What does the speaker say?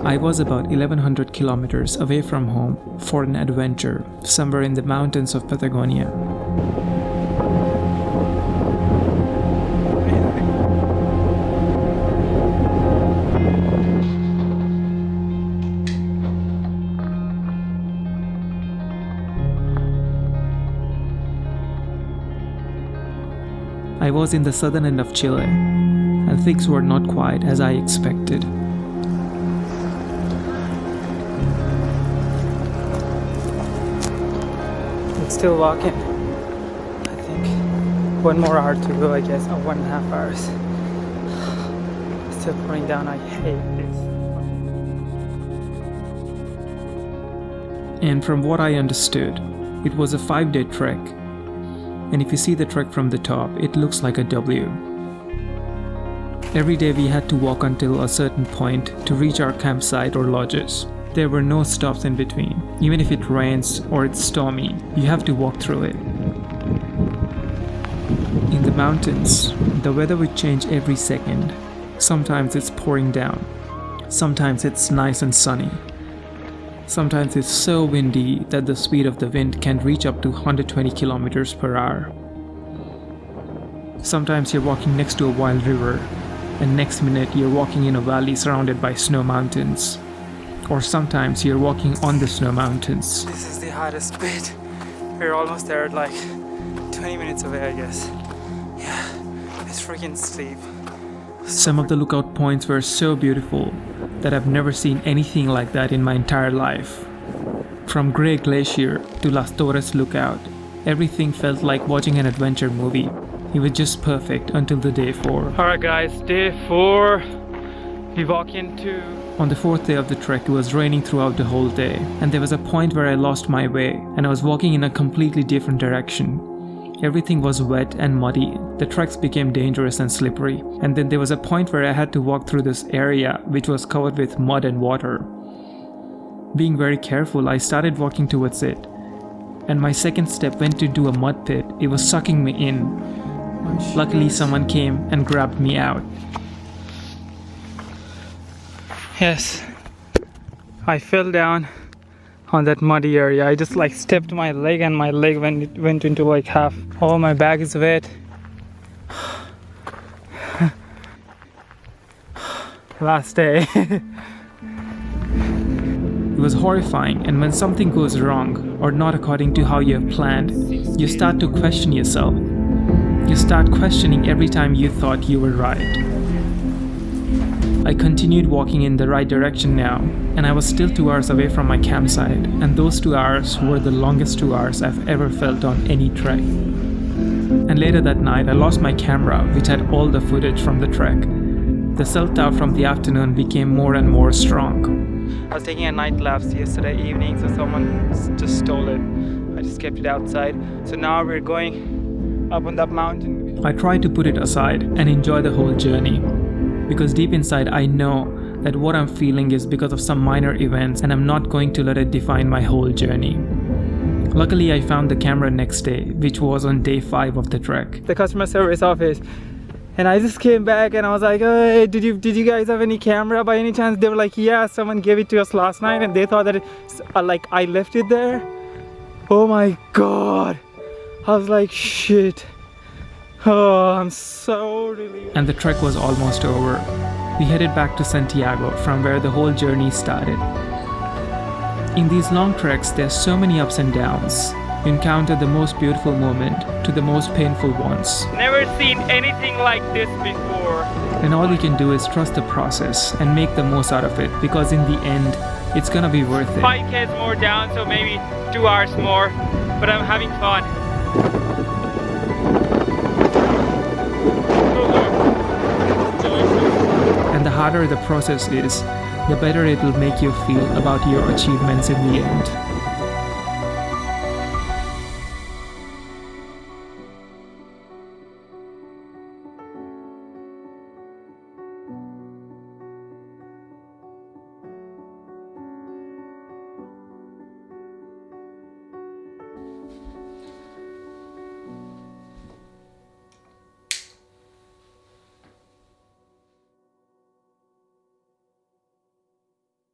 I was about 1100 kilometers away from home for an adventure somewhere in the mountains of Patagonia. I was in the southern end of Chile, and things were not quite as I expected. I'm still walking. I think 1 more hour to go, I guess, or 1.5 hours. Still pouring down, I hate this. And from what I understood, it was a 5-day trek. And if you see the trek from the top, it looks like a W. Every day we had to walk until a certain point to reach our campsite or lodges. There were no stops in between. Even if it rains or it's stormy, you have to walk through it. In the mountains, the weather would change every second. Sometimes it's pouring down. Sometimes it's nice and sunny. Sometimes it's so windy that the speed of the wind can reach up to 120 kilometers per hour. Sometimes you're walking next to a wild river, and next minute you're walking in a valley surrounded by snow mountains. Or sometimes you're walking on the snow mountains. This is the hardest bit. We're almost there, like 20 minutes away, I guess. Yeah, it's freaking steep. Some of the lookout points were so beautiful that I've never seen anything like that in my entire life. From Grey Glacier to Las Torres Lookout, everything felt like watching an adventure movie. It was just perfect until the day 4. Alright guys, day 4. We walk into... On the 4th day of the trek, it was raining throughout the whole day, and there was a point where I lost my way, and I was walking in a completely different direction. Everything was wet and muddy, the treks became dangerous and slippery, and then there was a point where I had to walk through this area which was covered with mud and water. Being very careful, I started walking towards it, and my second step went into a mud pit. It was sucking me in. Luckily, someone came and grabbed me out. Yes, I fell down on that muddy area. I just like stepped my leg and my leg went into like half. Oh, my bag is wet. Last day. It was horrifying, and when something goes wrong or not according to how you have planned, you start to question yourself. You start questioning every time you thought you were right. I continued walking in the right direction now, and I was still 2 hours away from my campsite, and those 2 hours were the longest 2 hours I've ever felt on any trek. And later that night, I lost my camera, which had all the footage from the trek. The self-doubt from the afternoon became more and more strong. I was taking a night lapse yesterday evening, so someone just stole it. I just kept it outside. So now we're going up on that mountain. I tried to put it aside and enjoy the whole journey, because deep inside I know that what I'm feeling is because of some minor events, and I'm not going to let it define my whole journey. Luckily, I found the camera next day, which was on day 5 of the trek. The customer service office, and I just came back and I was like, hey, did you guys have any camera by any chance? They were like, yeah, someone gave it to us last night, and they thought that like I left it there. Oh my god, I was like, shit. Oh, I'm so relieved. And the trek was almost over. We headed back to Santiago, from where the whole journey started. In these long treks, there's so many ups and downs. You encounter the most beautiful moment to the most painful ones. Never seen anything like this before. And all you can do is trust the process and make the most out of it, because in the end, it's gonna be worth it. 5 k's more down, so maybe 2 hours more, but I'm having fun. And the harder the process is, the better it will make you feel about your achievements in the end.